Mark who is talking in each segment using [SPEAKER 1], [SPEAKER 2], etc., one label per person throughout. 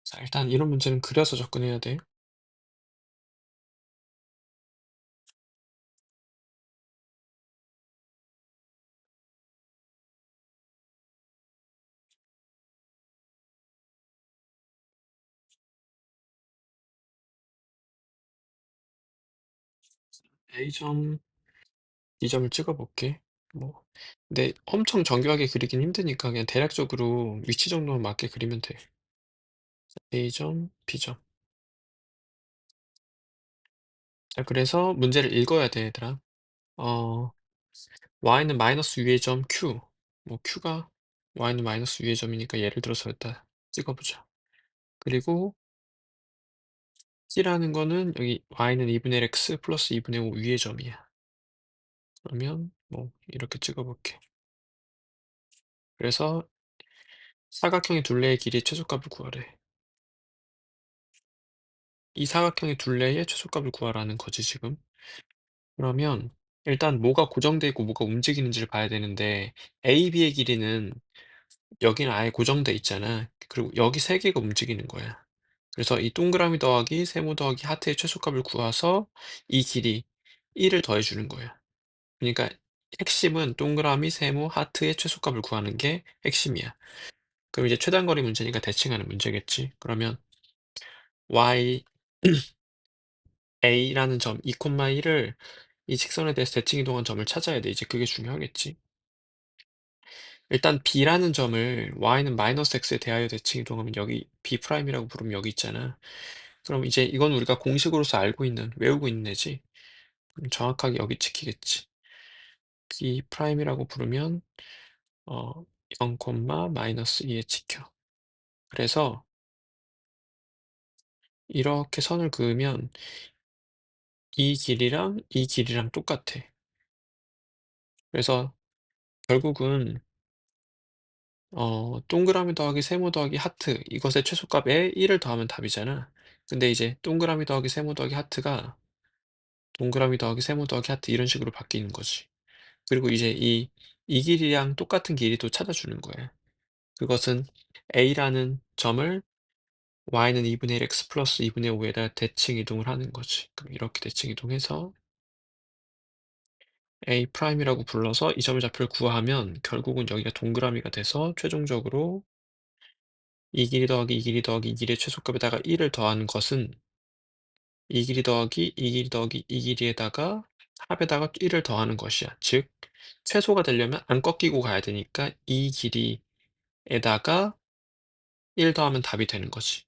[SPEAKER 1] 자, 일단 이런 문제는 그려서 접근해야 돼. A점, B점을 찍어볼게. 뭐, 근데 엄청 정교하게 그리긴 힘드니까 그냥 대략적으로 위치 정도만 맞게 그리면 돼. A점, B점. 자, 그래서 문제를 읽어야 돼, 얘들아. 어, y는 마이너스 위의 점 Q. 뭐, Q가 y는 마이너스 위의 점이니까 예를 들어서 일단 찍어보자. 그리고 C라는 거는 여기 y는 2분의 x 플러스 2분의 5 위의 점이야. 그러면 뭐, 이렇게 찍어볼게. 그래서 사각형의 둘레의 길이의 최소값을 구하래. 이 사각형의 둘레의 최소값을 구하라는 거지, 지금. 그러면 일단 뭐가 고정돼 있고 뭐가 움직이는지를 봐야 되는데 A, B의 길이는 여기는 아예 고정돼 있잖아. 그리고 여기 세 개가 움직이는 거야. 그래서 이 동그라미 더하기 세모 더하기 하트의 최소값을 구해서 이 길이 1을 더해 주는 거야. 그러니까 핵심은 동그라미, 세모, 하트의 최소값을 구하는 게 핵심이야. 그럼 이제 최단거리 문제니까 대칭하는 문제겠지. 그러면 y a라는 점 2,1을 이 직선에 대해서 대칭 이동한 점을 찾아야 돼. 이제 그게 중요하겠지. 일단 B라는 점을 y는 마이너스 x에 대하여 대칭 이동하면 여기 B 프라임이라고 부르면 여기 있잖아. 그럼 이제 이건 우리가 공식으로서 알고 있는, 외우고 있는 애지. 그럼 정확하게 여기 찍히겠지. B 프라임이라고 부르면 어 0, 마이너스 2에 찍혀. 그래서 이렇게 선을 그으면 이 길이랑 똑같아. 그래서 결국은 동그라미 더하기 세모 더하기 하트 이것의 최소값에 1을 더하면 답이잖아. 근데 이제 동그라미 더하기 세모 더하기 하트가 동그라미 더하기 세모 더하기 하트 이런 식으로 바뀌는 거지. 그리고 이제 이 길이랑 똑같은 길이도 찾아주는 거야. 그것은 A라는 점을 y는 2분의 1 x 플러스 2분의 5에다 대칭 이동을 하는 거지. 그럼 이렇게 대칭 이동해서 A 프라임이라고 불러서 이 점의 좌표를 구하면 결국은 여기가 동그라미가 돼서 최종적으로 이 길이 더하기 이 길이 더하기 이 길이의 최소값에다가 1을 더하는 것은 이 길이 더하기 이 길이 더하기 이 길이에다가 합에다가 1을 더하는 것이야. 즉 최소가 되려면 안 꺾이고 가야 되니까 이 길이에다가 1 더하면 답이 되는 거지.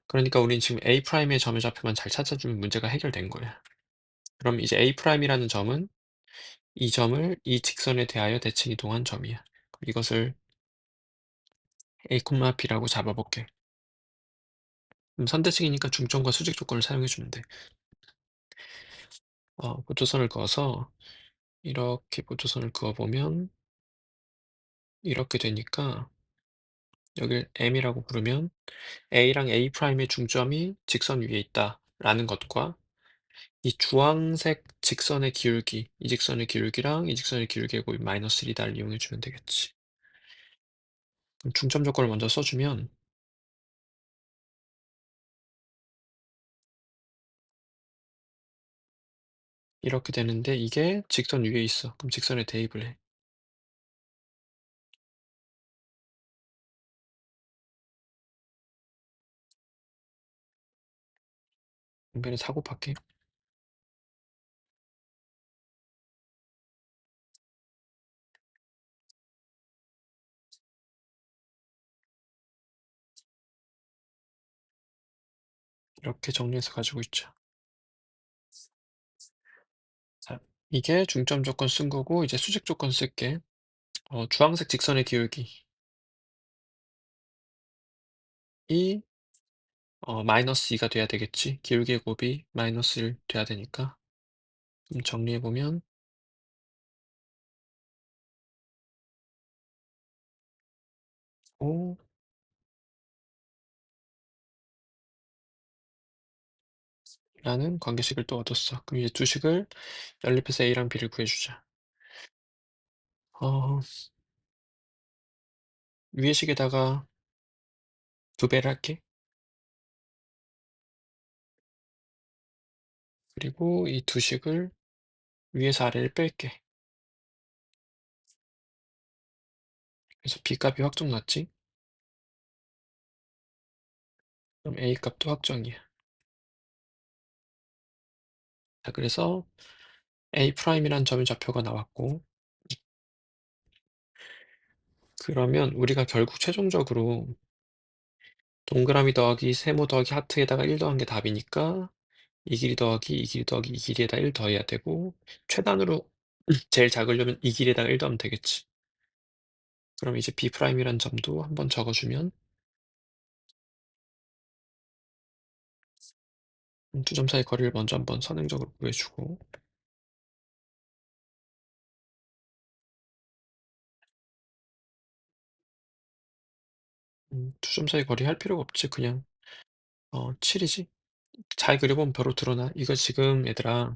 [SPEAKER 1] 그러니까 우린 지금 A 프라임의 점의 좌표만 잘 찾아주면 문제가 해결된 거야. 그럼 이제 A 프라임이라는 점은 이 점을 이 직선에 대하여 대칭 이동한 점이야. 그럼 이것을 A, B라고 잡아볼게. 선대칭이니까 중점과 수직 조건을 사용해 주면 돼. 보조선을 그어서 이렇게 보조선을 그어보면 이렇게 되니까 여길 M이라고 부르면 A랑 A 프라임의 중점이 직선 위에 있다라는 것과 이 주황색 직선의 기울기, 이 직선의 기울기랑 이 직선의 기울기의 곱이 마이너스 1이다를 이용해 주면 되겠지. 그럼 중점 조건을 먼저 써주면 이렇게 되는데 이게 직선 위에 있어. 그럼 직선에 대입을 해. 분변에 사고 팔게. 이렇게 정리해서 가지고 있죠. 자, 이게 중점 조건 쓴 거고 이제 수직 조건 쓸게. 주황색 직선의 기울기 이 마이너스 2가 돼야 되겠지. 기울기의 곱이 마이너스 1 돼야 되니까. 그럼 정리해보면 오 라는 관계식을 또 얻었어. 그럼 이제 두 식을 연립해서 A랑 B를 구해주자. 어, 위의 식에다가 두 배를 할게. 그리고 이 두 식을 위에서 아래를 뺄게. 그래서 B 값이 확정 났지? 그럼 A 값도 확정이야. 자, 그래서 A 프라임이란 점의 좌표가 나왔고, 그러면 우리가 결국 최종적으로 동그라미 더하기 세모 더하기 하트에다가 1 더한 게 답이니까 이 길이 더하기 이 길이 더하기 이 길이에다 1 더해야 되고, 최단으로 제일 작으려면 이 길이에다가 1 더하면 되겠지. 그럼 이제 B 프라임이란 점도 한번 적어주면 두 점 사이 거리를 먼저 한번 선행적으로 구해주고, 두 점 사이 거리 할 필요가 없지. 그냥 7이지. 잘 그려보면 바로 드러나. 이거 지금 얘들아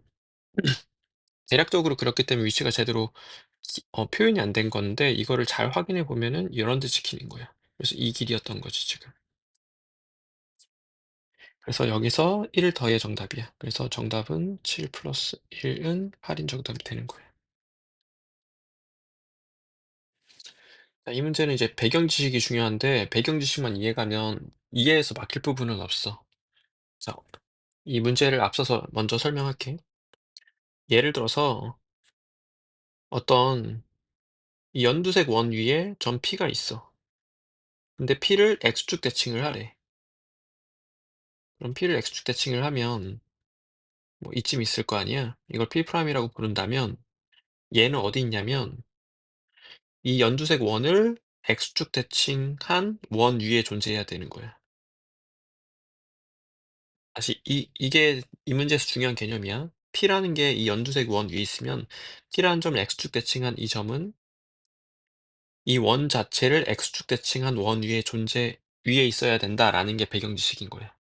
[SPEAKER 1] 대략적으로 그렸기 때문에 위치가 제대로 표현이 안 된 건데, 이거를 잘 확인해 보면은 이런 데 찍히는 거야. 그래서 이 길이었던 거지 지금. 그래서 여기서 1 더해 정답이야. 그래서 정답은 7 플러스 1은 8인 정답이 되는 거야. 자, 이 문제는 이제 배경 지식이 중요한데, 배경 지식만 이해가면 이해해서 막힐 부분은 없어. 자, 이 문제를 앞서서 먼저 설명할게. 예를 들어서 어떤 이 연두색 원 위에 점 P가 있어. 근데 P를 X축 대칭을 하래. 그럼 P를 X축 대칭을 하면 뭐 이쯤 있을 거 아니야. 이걸 P'이라고 부른다면 얘는 어디 있냐면 이 연두색 원을 X축 대칭한 원 위에 존재해야 되는 거야. 다시 이게 이 문제에서 중요한 개념이야. P라는 게 이 연두색 원 위에 있으면 P라는 점을 X축 대칭한 이 점은 이 원 자체를 X축 대칭한 원 위에 있어야 된다라는 게 배경 지식인 거야.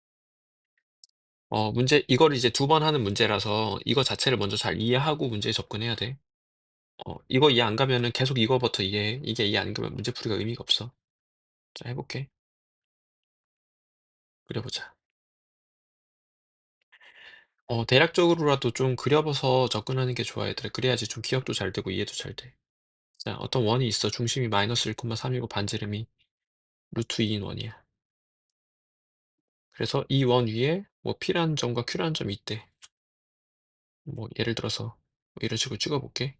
[SPEAKER 1] 문제 이거를 이제 두 번 하는 문제라서 이거 자체를 먼저 잘 이해하고 문제에 접근해야 돼. 이거 이해 안 가면은 계속 이거부터 이해해. 이게 이해 안 가면 문제 풀이가 의미가 없어. 자, 해 볼게. 그려 보자. 대략적으로라도 좀 그려 봐서 접근하는 게 좋아 얘들아. 그래야지 좀 기억도 잘 되고 이해도 잘 돼. 자, 어떤 원이 있어. 중심이 -1,3 이고 반지름이 루트 2인 원이야. 그래서 이 원 위에 뭐 P라는 점과 Q라는 점이 있대. 뭐 예를 들어서 뭐 이런 식으로 찍어 볼게.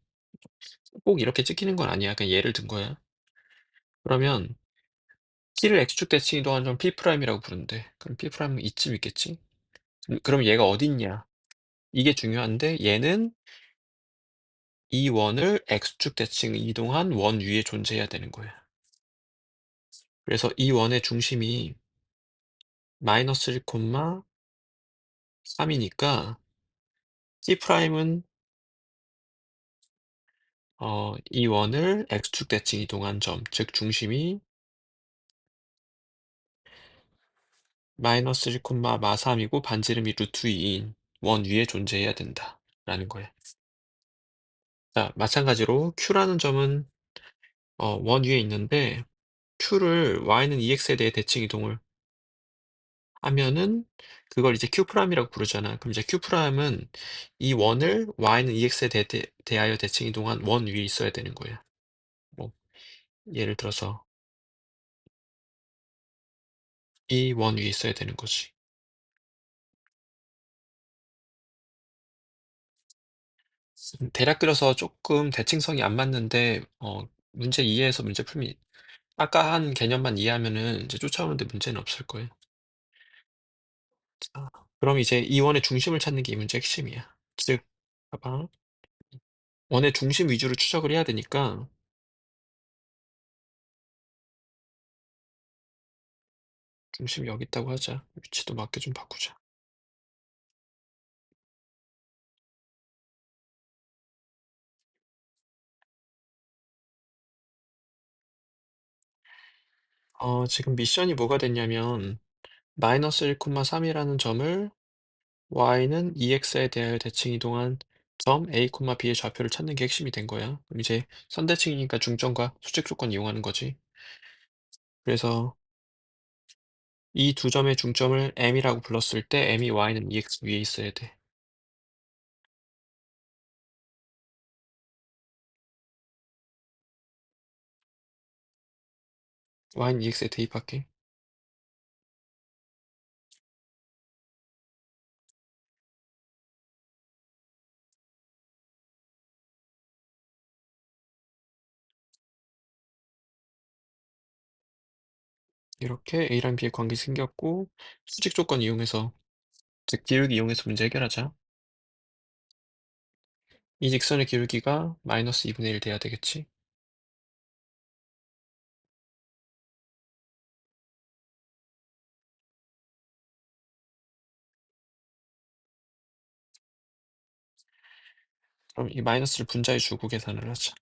[SPEAKER 1] 꼭 이렇게 찍히는 건 아니야. 그냥 예를 든 거야. 그러면 T를 X축 대칭 이동한 점 P'이라고 부른대. 그럼 P'은 이쯤 있겠지? 그럼 얘가 어디 있냐? 이게 중요한데, 얘는 이 원을 X축 대칭 이동한 원 위에 존재해야 되는 거야. 그래서 이 원의 중심이 -1,3이니까 T'은 이 원을 X축 대칭 이동한 점, 즉 중심이 -1,3이고 반지름이 루트 2인 원 위에 존재해야 된다라는 거야. 자, 마찬가지로 Q라는 점은 원 위에 있는데, Q를 Y는 EX에 대해 대칭 이동을 하면은 그걸 이제 Q'이라고 부르잖아. 그럼 이제 Q'은 이 원을 Y는 EX에 대하여 대칭 이동한 원 위에 있어야 되는 거야. 뭐 예를 들어서 이 원 위에 있어야 되는 거지. 대략 그려서 조금 대칭성이 안 맞는데 문제 이해해서 문제 풀면, 아까 한 개념만 이해하면은 이제 쫓아오는데 문제는 없을 거예요. 자, 그럼 이제 이 원의 중심을 찾는 게 이 문제의 핵심이야. 즉, 봐봐. 원의 중심 위주로 추적을 해야 되니까 중심이 여기 있다고 하자. 위치도 맞게 좀 바꾸자. 지금 미션이 뭐가 됐냐면 -1,3이라는 점을 y는 EX에 대하여 대칭 이동한 점 A, B의 좌표를 찾는 게 핵심이 된 거야. 그럼 이제 선대칭이니까 중점과 수직 조건 이용하는 거지. 그래서 이 두 점의 중점을 M이라고 불렀을 때 M이 Y는 EX 위에 있어야 돼. Y는 EX에 대입할게. 이렇게 A랑 B의 관계 생겼고 수직 조건 이용해서 즉 기울기 이용해서 문제 해결하자. 이 직선의 기울기가 마이너스 2분의 1 돼야 되겠지. 그럼 이 마이너스를 분자에 주고 계산을 하자.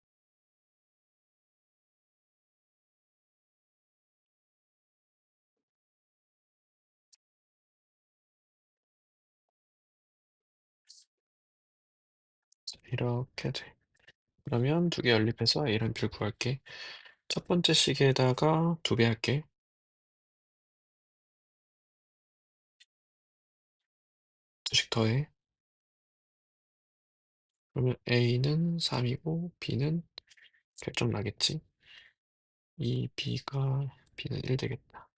[SPEAKER 1] 이렇게 돼. 그러면 두 개 연립해서 A랑 B를 구할게. 첫 번째 식에다가 2배 할게. 두 식 더해. 그러면 A는 3이고 B는 결정 나겠지. 이 B는 1 되겠다.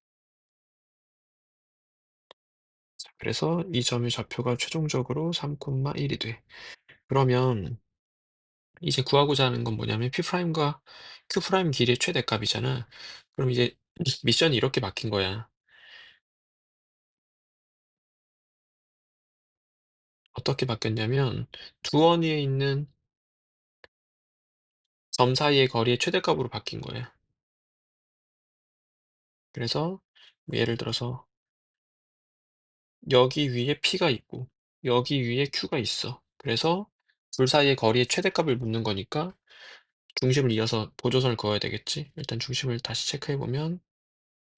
[SPEAKER 1] 자, 그래서 이 점의 좌표가 최종적으로 3,1이 돼. 그러면 이제 구하고자 하는 건 뭐냐면 P'과 Q'의 길이의 최대값이잖아. 그럼 이제 미션이 이렇게 바뀐 거야. 어떻게 바뀌었냐면 두 원 위에 있는 점 사이의 거리의 최대값으로 바뀐 거야. 그래서 예를 들어서 여기 위에 P가 있고 여기 위에 Q가 있어. 그래서 둘 사이의 거리의 최대값을 묻는 거니까 중심을 이어서 보조선을 그어야 되겠지. 일단 중심을 다시 체크해 보면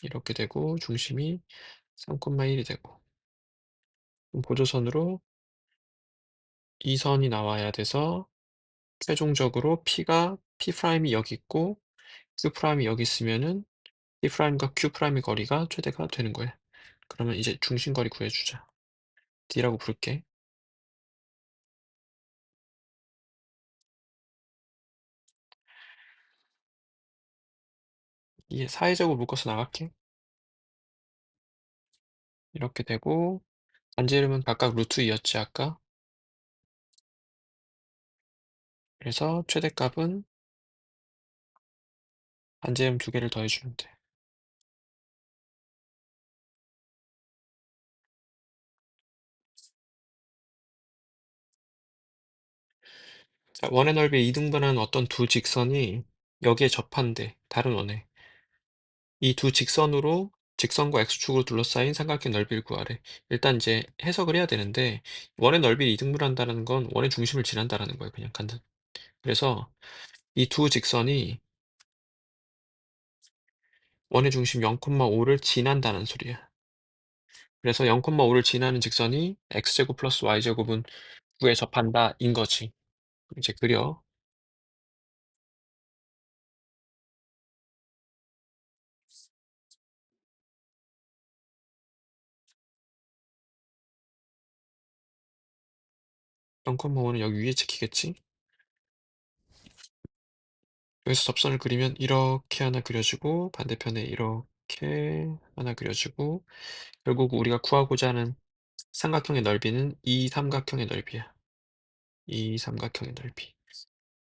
[SPEAKER 1] 이렇게 되고 중심이 3,1이 되고 그럼 보조선으로 이 선이 나와야 돼서 최종적으로 P'이 여기 있고 Q'이 여기 있으면은 P'과 Q'의 거리가 최대가 되는 거야. 그러면 이제 중심거리 구해주자. D라고 부를게. 이게 사회적으로 묶어서 나갈게. 이렇게 되고 반지 이름은 각각 루트 2였지 아까. 그래서 최대값은 반지 이름 두 개를 더해주면 돼. 자, 원의 넓이 2등분하는 어떤 두 직선이 여기에 접한대. 다른 원에. 이 두 직선과 x축으로 둘러싸인 삼각형 넓이를 구하래. 일단 이제 해석을 해야 되는데 원의 넓이를 이등분한다는 건 원의 중심을 지난다라는 거예요. 그냥 간단. 그래서 이 두 직선이 원의 중심 0,5를 지난다는 소리야. 그래서 0,5를 지나는 직선이 x제곱 플러스 y제곱은 9에 접한다 인 거지. 이제 그려. 0,5는 여기 위에 찍히겠지? 여기서 접선을 그리면 이렇게 하나 그려주고 반대편에 이렇게 하나 그려주고 결국 우리가 구하고자 하는 삼각형의 넓이는 이 삼각형의 넓이야. 이 삼각형의 넓이.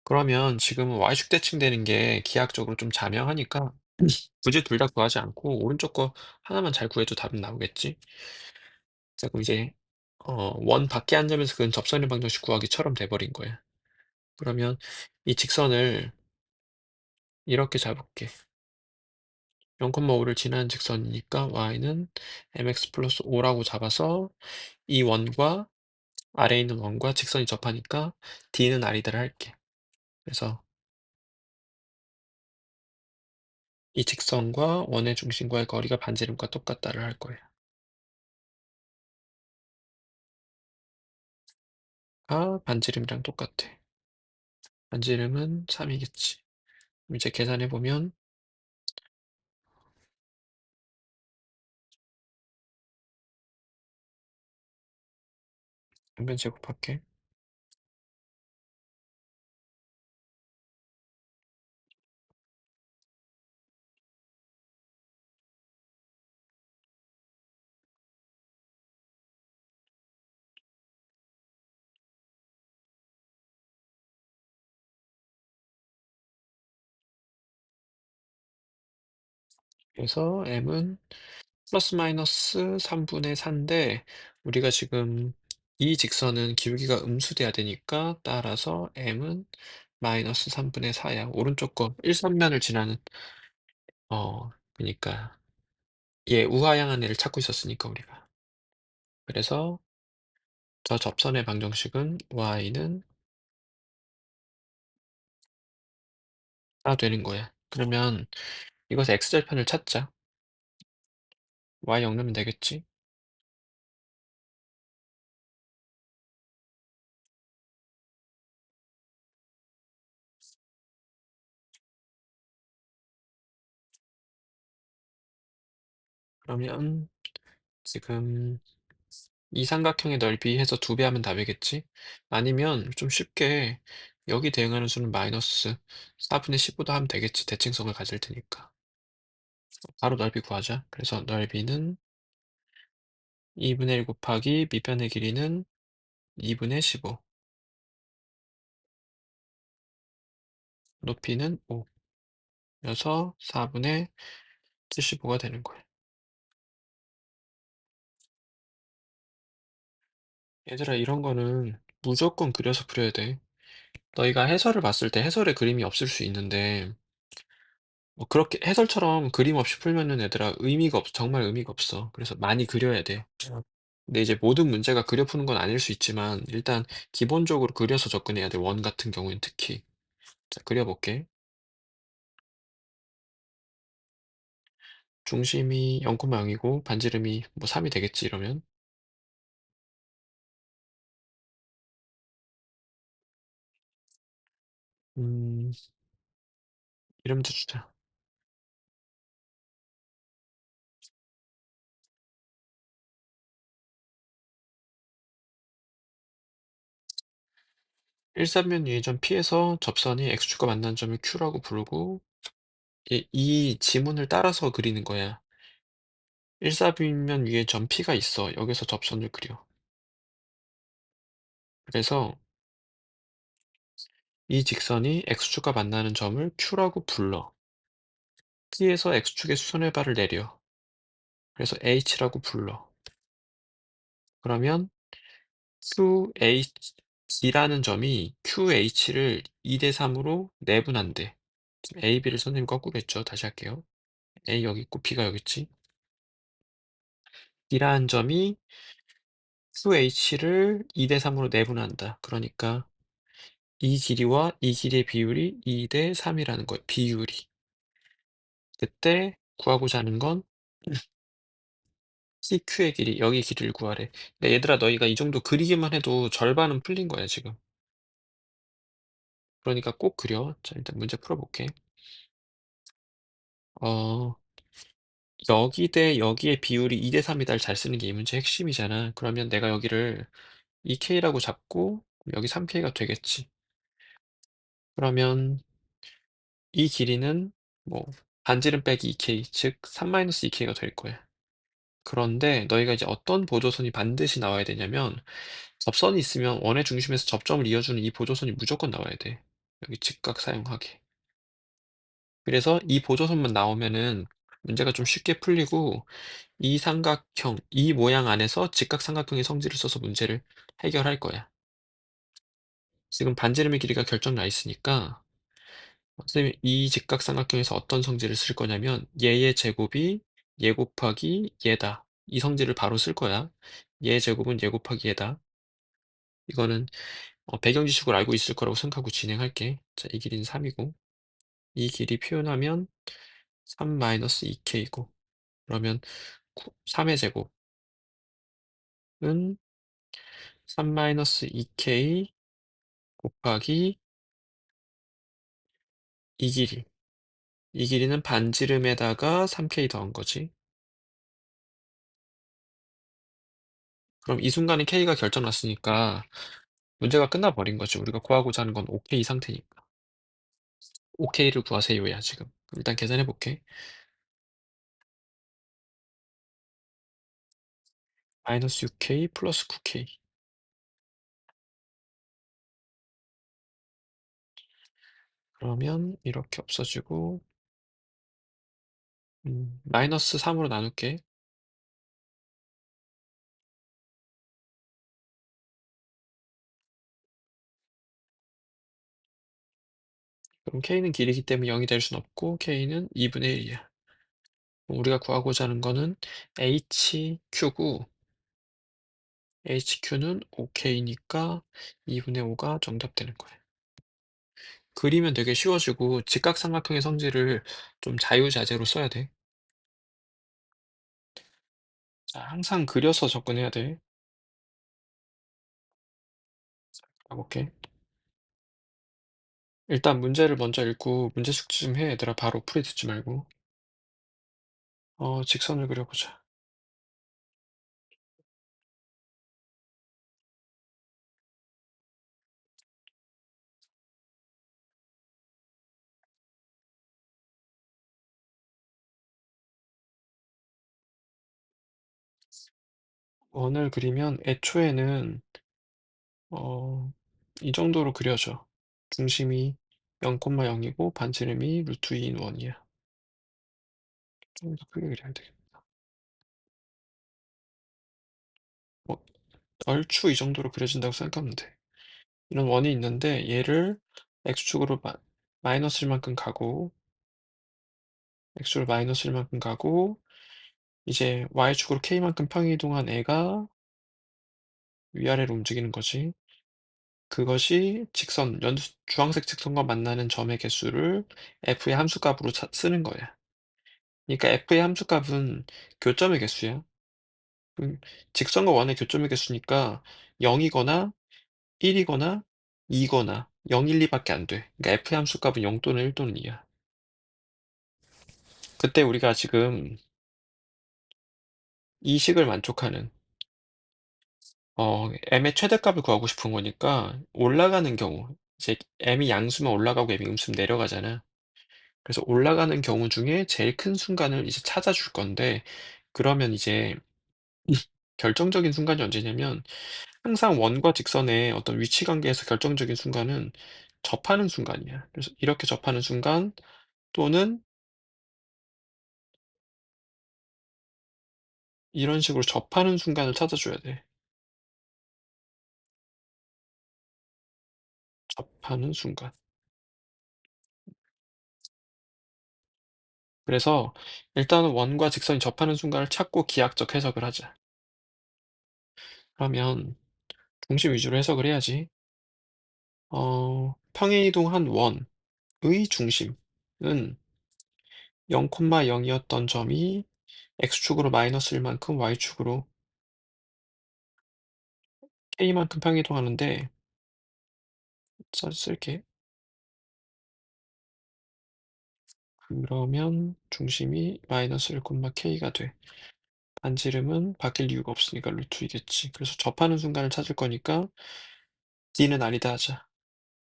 [SPEAKER 1] 그러면 지금은 y축 대칭되는 게 기하학적으로 좀 자명하니까 굳이 둘 다 구하지 않고 오른쪽 거 하나만 잘 구해도 답은 나오겠지? 자, 그럼 이제 원 밖에 한 점에서 그은 접선의 방정식 구하기처럼 돼버린 거야. 그러면 이 직선을 이렇게 잡을게. 0,5를 지나는 직선이니까 y는 mx 플러스 5라고 잡아서 이 원과 아래에 있는 원과 직선이 접하니까 d는 r이다를 할게. 그래서 이 직선과 원의 중심과의 거리가 반지름과 똑같다를 할 거예요. 반지름이랑 똑같아. 반지름은 3이겠지. 이제 계산해 보면 양변 제곱할게. 그래서 m은 플러스 마이너스 3분의 4인데 우리가 지금 이 직선은 기울기가 음수돼야 되니까 따라서 m은 마이너스 3분의 4야. 오른쪽 거 일선면을 지나는 그니까 얘 우하향한 애를 찾고 있었으니까 우리가. 그래서 저 접선의 방정식은 y는 4 되는 거야. 그러면 이것의 x절편을 찾자. y 0 넣으면 되겠지? 그러면 지금 이 삼각형의 넓이 해서 2배 하면 답이겠지? 아니면 좀 쉽게 여기 대응하는 수는 마이너스 4분의 15도 하면 되겠지. 대칭성을 가질 테니까. 바로 넓이 구하자. 그래서 넓이는 2분의 1 곱하기 밑변의 길이는 2분의 15. 높이는 5. 여서 4분의 75가 되는 거야. 얘들아, 이런 거는 무조건 그려서 그려야 돼. 너희가 해설을 봤을 때 해설에 그림이 없을 수 있는데 뭐 그렇게 해설처럼 그림 없이 풀면은 얘들아 의미가 없어. 정말 의미가 없어. 그래서 많이 그려야 돼. 근데 이제 모든 문제가 그려 푸는 건 아닐 수 있지만 일단 기본적으로 그려서 접근해야 돼. 원 같은 경우엔 특히. 자, 그려볼게. 중심이 0,0이고 반지름이 뭐 3이 되겠지 이러면. 음, 이름도 주자. 1삼면 유의점 P에서 접선이 X축과 만나는 점을 Q라고 부르고 이 지문을 따라서 그리는 거야. 1사면 위에 점 P가 있어. 여기서 접선을 그려. 그래서 이 직선이 X축과 만나는 점을 Q라고 불러. P에서 X축의 수선의 발을 내려. 그래서 H라고 불러. 그러면 QH라는 점이 QH를 2대 3으로 내분한대. 지금 A, B를 선생님 거꾸로 했죠. 다시 할게요. A 여기 있고 B가 여기 있지. B라는 점이 QH를 2대 3으로 내분한다. 그러니까 이 길이와 이 길이의 비율이 2대 3이라는 거예요. 비율이. 그때 구하고자 하는 건 CQ의 길이, 여기 길이를 구하래. 근데 얘들아, 너희가 이 정도 그리기만 해도 절반은 풀린 거야, 지금. 그러니까 꼭 그려. 자, 일단 문제 풀어볼게. 어, 여기 대 여기의 비율이 2대 3이다를 잘 쓰는 게 이 문제 핵심이잖아. 그러면 내가 여기를 2K라고 잡고 여기 3K가 되겠지. 그러면 이 길이는 뭐 반지름 빼기 2K, 즉 3-2K가 될 거야. 그런데 너희가 이제 어떤 보조선이 반드시 나와야 되냐면 접선이 있으면 원의 중심에서 접점을 이어주는 이 보조선이 무조건 나와야 돼. 여기 직각 사용하게. 그래서 이 보조선만 나오면은 문제가 좀 쉽게 풀리고 이 삼각형, 이 모양 안에서 직각 삼각형의 성질을 써서 문제를 해결할 거야. 지금 반지름의 길이가 결정 나 있으니까 선생님 이 직각 삼각형에서 어떤 성질을 쓸 거냐면 얘의 제곱이 얘 곱하기 얘다. 이 성질을 바로 쓸 거야. 얘 제곱은 얘 곱하기 얘다. 이거는 배경 지식으로 알고 있을 거라고 생각하고 진행할게. 자, 이 길이는 3이고 이 길이 표현하면 3-2K고 그러면 3의 제곱은 3-2K 곱하기 이 길이. 이 길이는 반지름에다가 3K 더한 거지. 그럼 이 순간에 K가 결정 났으니까 문제가 끝나 버린 거지. 우리가 구하고자 하는 건 오케이 상태니까. 오케이를 구하세요야 지금. 일단 계산해 볼게. 마이너스 6K 플러스 9K. 그러면 이렇게 없어지고 마이너스 3으로 나눌게. 그럼 K는 길이기 때문에 0이 될 순 없고 K는 2분의 1이야. 우리가 구하고자 하는 거는 HQ고 HQ는 OK니까 2분의 5가 정답 되는 거야. 그리면 되게 쉬워지고 직각삼각형의 성질을 좀 자유자재로 써야 돼. 자, 항상 그려서 접근해야 돼. 가볼게. 일단 문제를 먼저 읽고 문제 숙지 좀 해, 얘들아. 바로 풀이 듣지 말고. 직선을 그려보자. 원을 그리면 애초에는 어, 이 정도로 그려져. 중심이 0,0이고 반지름이 루트 2인 원이야. 좀 더 크게 그려야 되겠다. 뭐, 얼추 이 정도로 그려진다고 생각하면 돼. 이런 원이 있는데 얘를 x축으로 마이너스 1만큼 가고 x축으로 마이너스 1만큼 가고 이제 y축으로 k만큼 평이동한 애가 위아래로 움직이는 거지. 그것이 직선, 주황색 직선과 만나는 점의 개수를 f의 함수값으로 쓰는 거야. 그러니까 f의 함수값은 교점의 개수야. 직선과 원의 교점의 개수니까 0이거나 1이거나 2거나 0, 1, 2밖에 안 돼. 그러니까 f의 함수값은 0 또는 1 또는 2야. 그때 우리가 지금 이 식을 만족하는 m의 최대값을 구하고 싶은 거니까 올라가는 경우 이제 m이 양수면 올라가고 m이 음수면 내려가잖아. 그래서 올라가는 경우 중에 제일 큰 순간을 이제 찾아줄 건데 그러면 이제 결정적인 순간이 언제냐면 항상 원과 직선의 어떤 위치 관계에서 결정적인 순간은 접하는 순간이야. 그래서 이렇게 접하는 순간 또는 이런 식으로 접하는 순간을 찾아줘야 돼. 접하는 순간. 그래서 일단은 원과 직선이 접하는 순간을 찾고 기하학적 해석을 하자. 그러면 중심 위주로 해석을 해야지. 평행이동한 원의 중심은 0,0이었던 점이 x축으로 마이너스 1만큼 y축으로 k만큼 평이동하는데 쓸게. 그러면 중심이 마이너스 1, k가 돼. 반지름은 바뀔 이유가 없으니까 루트이겠지. 그래서 접하는 순간을 찾을 거니까 d는 아니다 하자.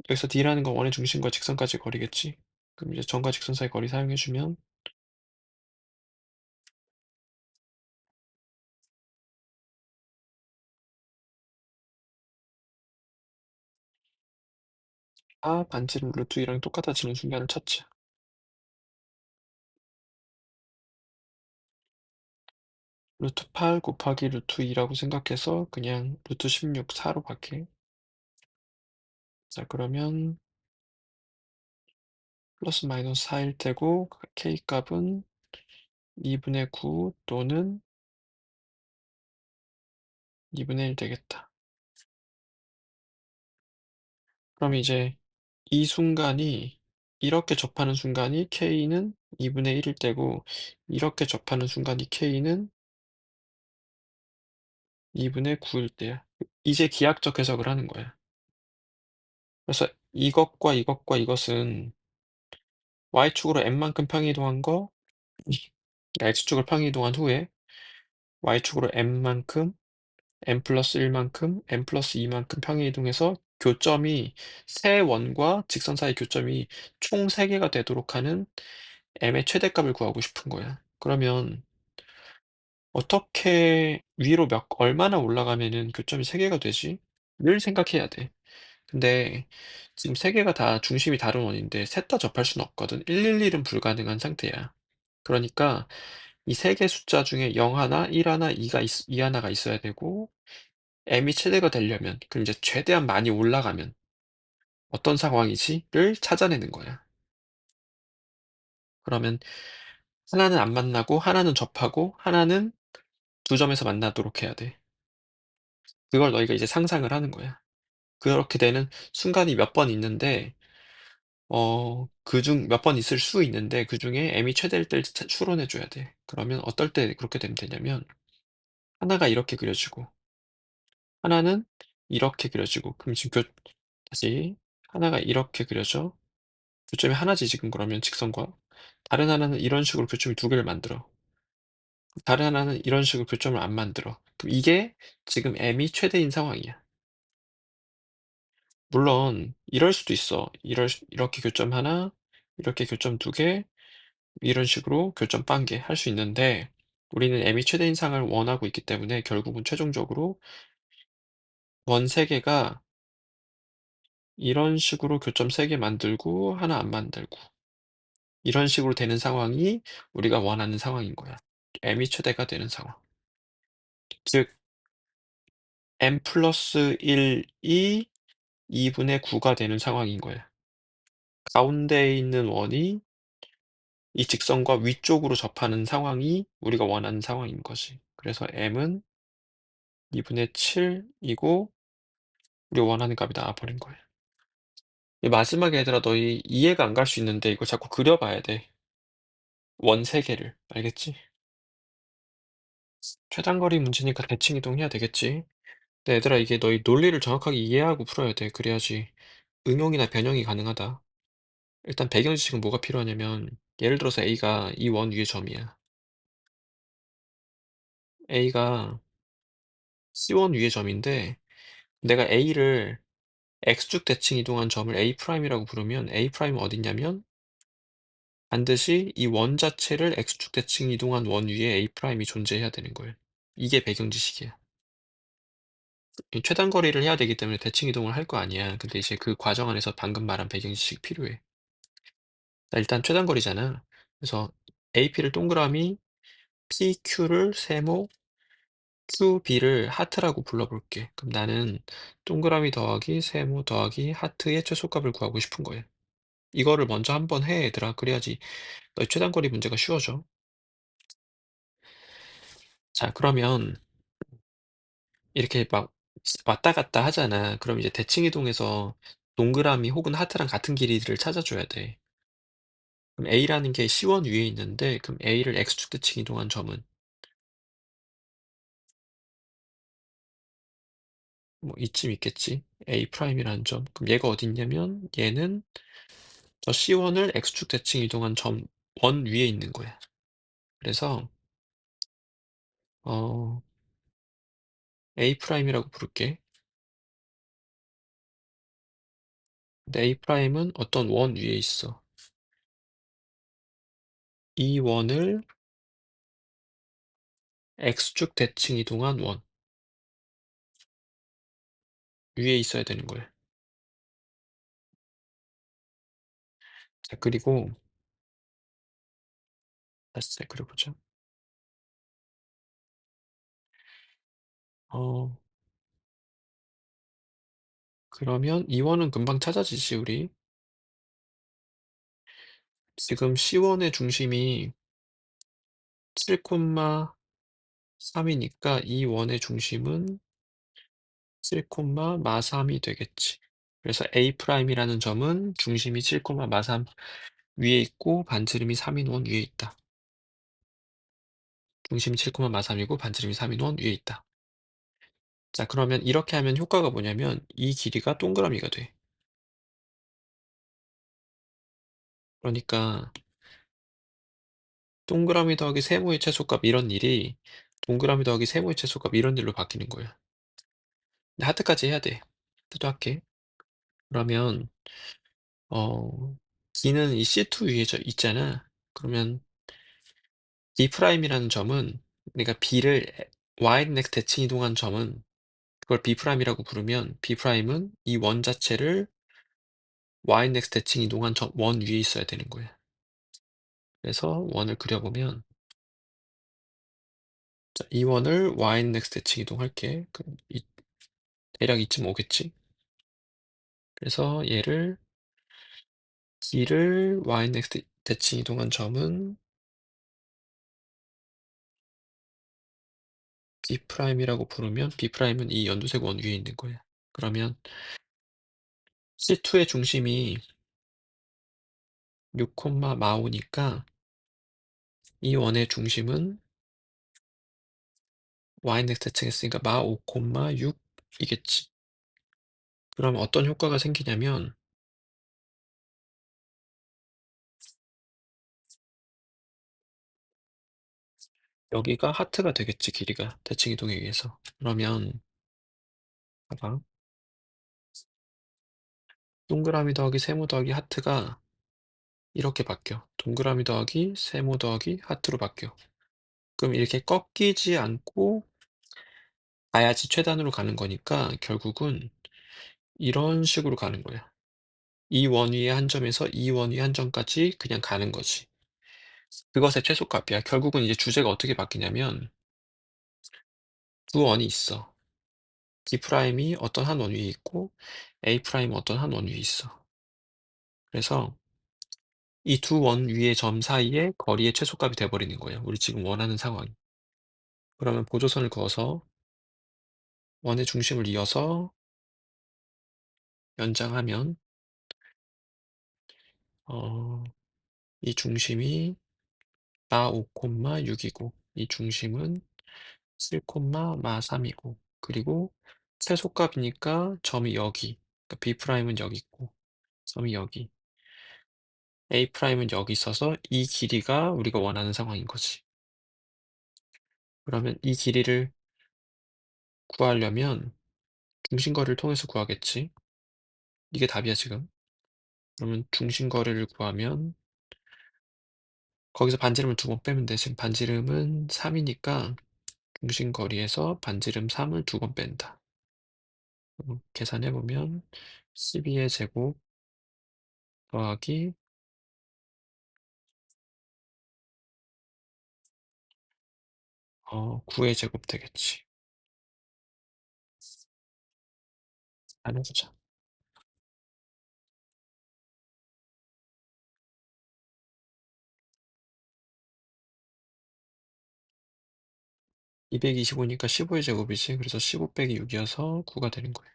[SPEAKER 1] 여기서 d라는 건 원의 중심과 직선까지 거리겠지. 그럼 이제 점과 직선 사이 거리 사용해주면 반지름 루트 2랑 똑같아지는 순간을 찾자. 루트 8 곱하기 루트 2라고 생각해서 그냥 루트 16 4로 바뀌게. 자, 그러면 플러스 마이너스 4일 테고 k값은 2분의 9 또는 2분의 1 되겠다. 그럼 이제 이 순간이 이렇게 접하는 순간이 k는 2분의 1일 때고 이렇게 접하는 순간이 k는 2분의 9일 때야. 이제 기하학적 해석을 하는 거야. 그래서 이것과 이것과 이것은 y축으로 n만큼 평이동한 거 x축을 평이동한 후에 y축으로 n만큼 n+1만큼 n+2만큼 평행 이동해서 교점이 세 원과 직선 사이 교점이 총 3 개가 되도록 하는 m의 최대값을 구하고 싶은 거야. 그러면 어떻게 위로 얼마나 올라가면은 교점이 3 개가 되지? 를 생각해야 돼. 근데 지금 3 개가 다 중심이 다른 원인데 셋 다 접할 수는 없거든. 111은 불가능한 상태야. 그러니까 이 3개 숫자 중에 0 하나, 1 하나, 2 하나가 있어야 되고 m이 최대가 되려면 그럼 이제 최대한 많이 올라가면 '어떤 상황이지?'를 찾아내는 거야. 그러면 하나는 안 만나고 하나는 접하고 하나는 두 점에서 만나도록 해야 돼. 그걸 너희가 이제 상상을 하는 거야. 그렇게 되는 순간이 몇 번 있는데 그중 몇 번 있을 수 있는데 그중에 m이 최대일 때를 추론해 줘야 돼. 그러면 어떨 때 그렇게 되면 되냐면 하나가 이렇게 그려지고 하나는 이렇게 그려지고 그럼 지금 다시 하나가 이렇게 그려져. 교점이 하나지 지금 그러면 직선과. 다른 하나는 이런 식으로 교점이 두 개를 만들어. 다른 하나는 이런 식으로 교점을 안 만들어. 그럼 이게 지금 m이 최대인 상황이야. 물론 이럴 수도 있어. 이렇게 교점 하나, 이렇게 교점 두 개, 이런 식으로 교점 빤개 할 수 있는데 우리는 m이 최대인 상을 원하고 있기 때문에 결국은 최종적으로 원 세 개가 이런 식으로 교점 세 개 만들고 하나 안 만들고 이런 식으로 되는 상황이 우리가 원하는 상황인 거야. m이 최대가 되는 상황. 즉 m+1이 2분의 9가 되는 상황인 거야. 가운데에 있는 원이 이 직선과 위쪽으로 접하는 상황이 우리가 원하는 상황인 거지. 그래서 m은 2분의 7이고 우리 원하는 값이 나와 버린 거야. 이 마지막에 얘들아 너희 이해가 안 갈 수 있는데 이거 자꾸 그려 봐야 돼. 원 3 개를. 알겠지? 최단거리 문제니까 대칭 이동해야 되겠지. 근데 얘들아 이게 너희 논리를 정확하게 이해하고 풀어야 돼. 그래야지 응용이나 변형이 가능하다. 일단 배경 지식은 뭐가 필요하냐면 예를 들어서 A가 이 원 위의 점이야. A가 C1 위의 점인데 내가 A를 X축 대칭 이동한 점을 A'이라고 부르면 A'은 어딨냐면 반드시 이 원 자체를 X축 대칭 이동한 원 위에 A'이 존재해야 되는 거예요. 이게 배경 지식이야. 이 최단거리를 해야 되기 때문에 대칭 이동을 할 거 아니야. 근데 이제 그 과정 안에서 방금 말한 배경 지식이 필요해. 자 일단 최단거리잖아. 그래서 AP를 동그라미 PQ를 세모 QB를 하트라고 불러볼게. 그럼 나는 동그라미 더하기 세모 더하기 하트의 최소값을 구하고 싶은 거야. 이거를 먼저 한번 해, 얘들아. 그래야지 너의 최단거리 문제가 쉬워져. 자, 그러면 이렇게 막 왔다 갔다 하잖아. 그럼 이제 대칭 이동해서 동그라미 혹은 하트랑 같은 길이를 찾아줘야 돼. 그럼 A라는 게 C1 위에 있는데, 그럼 A를 X축 대칭 이동한 점은 뭐 이쯤 있겠지. A'이라는 점. 그럼 얘가 어디 있냐면 얘는 저 C1을 X축 대칭 이동한 점 원 위에 있는 거야. 그래서 어 A'이라고 부를게. 근데 A'은 어떤 원 위에 있어. 이 원을 X축 대칭 이동한 원 위에 있어야 되는 거야. 자, 그리고 다시 잘 그려보자. 어 그러면 이 원은 금방 찾아지지 우리. 지금 C1의 중심이 7,3 이니까 이 원의 중심은 7,3이 되겠지. 그래서 A'이라는 점은 중심이 7,3 위에 있고 반지름이 3인 원 위에 있다. 중심이 7,3이고 반지름이 3인 원 위에 있다. 자, 그러면 이렇게 하면 효과가 뭐냐면 이 길이가 동그라미가 돼. 그러니까 동그라미 더하기 세모의 최소값 이런 일이 동그라미 더하기 세모의 최소값 이런 일로 바뀌는 거예요. 근데 하트까지 해야 돼. 하트도 할게. 그러면 어 B는 이 C2 위에 있잖아. 그러면 B 프라임이라는 점은 내가 B를 y넥스 대칭 이동한 점은 그걸 B 프라임이라고 부르면 B 프라임은 이 원 자체를 y넥스 대칭 이동한 점 원 위에 있어야 되는 거야. 그래서 원을 그려보면 자, 이 원을 y넥스 대칭 이동할게. 그럼 대략 이쯤 오겠지? 그래서 얘를 B를 y넥스 대칭 이동한 점은 B 프라임이라고 부르면 B 프라임은 이 연두색 원 위에 있는 거야. 그러면 C2의 중심이 6, 마오니까 이 원의 중심은 y넥스 대칭했으니까 마 5, 6 이겠지. 그럼 어떤 효과가 생기냐면 여기가 하트가 되겠지, 길이가 대칭 이동에 의해서. 그러면 봐봐. 동그라미 더하기 세모 더하기 하트가 이렇게 바뀌어. 동그라미 더하기 세모 더하기 하트로 바뀌어. 그럼 이렇게 꺾이지 않고 가야지 최단으로 가는 거니까 결국은 이런 식으로 가는 거야. 이 원 위의 한 점에서 이 원 위의 한 점까지 그냥 가는 거지. 그것의 최소값이야. 결국은 이제 주제가 어떻게 바뀌냐면 두 원이 있어. B 프라임이 어떤 한 원 위에 있고 A 프라임은 어떤 한 원 위에 있어. 그래서 이 두 원 위의 점 사이의 거리의 최소값이 돼 버리는 거예요, 우리 지금 원하는 상황이. 그러면 보조선을 그어서 원의 중심을 이어서 연장하면 어 이 중심이 마 5, 6이고 이 중심은 7, 마 3이고 그리고 최소값이니까 점이 여기, 그러니까 B 프라임은 여기 있고 점이 여기, A 프라임은 여기 있어서 이 길이가 우리가 원하는 상황인 거지. 그러면 이 길이를 구하려면 중심거리를 통해서 구하겠지. 이게 답이야, 지금. 그러면 중심거리를 구하면 거기서 반지름을 두 번 빼면 돼. 지금 반지름은 3이니까 중심거리에서 반지름 3을 두 번 뺀다. 계산해 보면 12의 제곱 더하기 9의 제곱 되겠지. 안 해보자. 225니까 15의 제곱이지. 그래서 15 빼기 6이어서 9가 되는 거예요.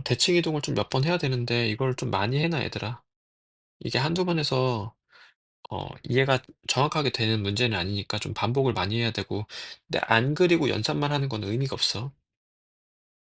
[SPEAKER 1] 대칭 이동을 좀 몇 번 해야 되는데 이걸 좀 많이 해놔, 얘들아. 이게 한두 번 해서 이해가 정확하게 되는 문제는 아니니까 좀 반복을 많이 해야 되고 근데 안 그리고 연산만 하는 건 의미가 없어.